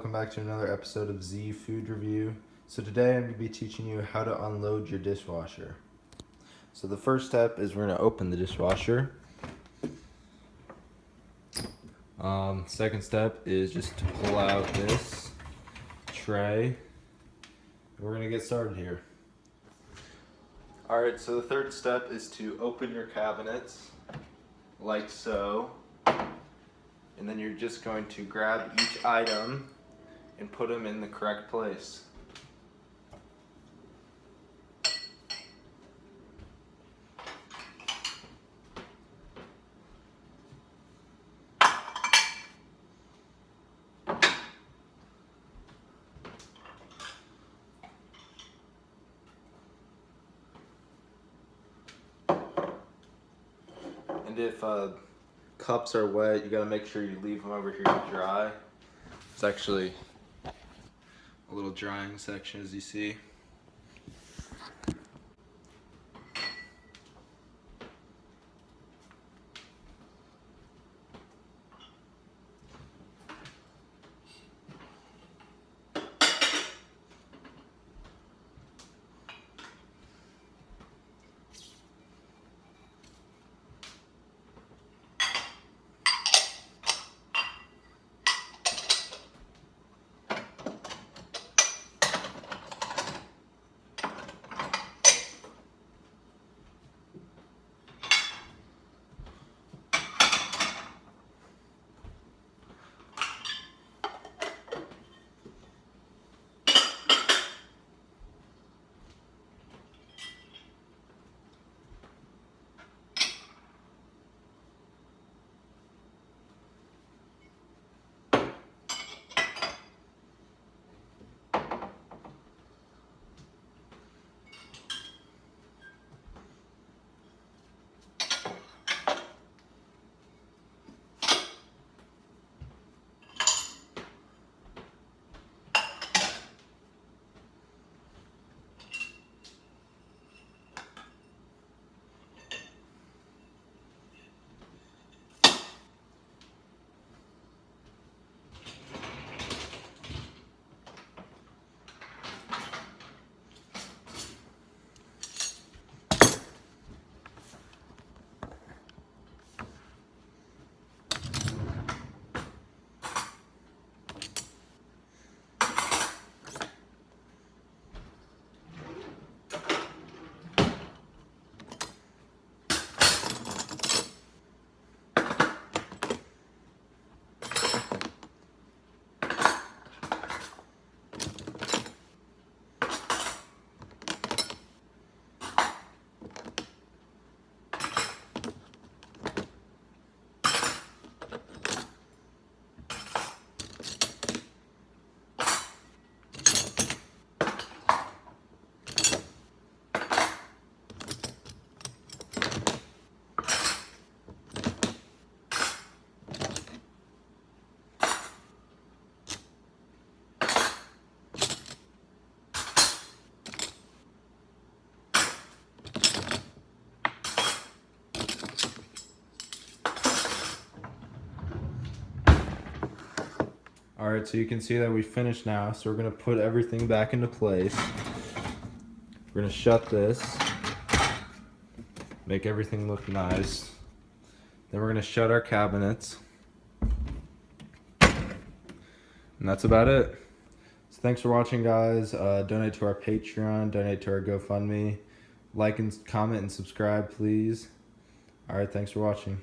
welcome back to another episode of Z Food Review. So today I'm going to be teaching you how to unload your dishwasher. So the first step is we're going to open the dishwasher. Second step is just to pull out this tray. We're going to get started here. Alright, so the third step is to open your cabinets like so. And then you're just going to grab each item and put them in the correct place. And if cups are wet, you gotta make sure you leave them over here to dry. It's actually a little drying section, as you see. Alright, so you can see that we finished now, so we're going to put everything back into place. We're going to shut this, make everything look nice. Then we're going to shut our cabinets. And that's about it. So thanks for watching, guys. Donate to our Patreon, donate to our GoFundMe. Like and comment and subscribe, please. Alright, thanks for watching.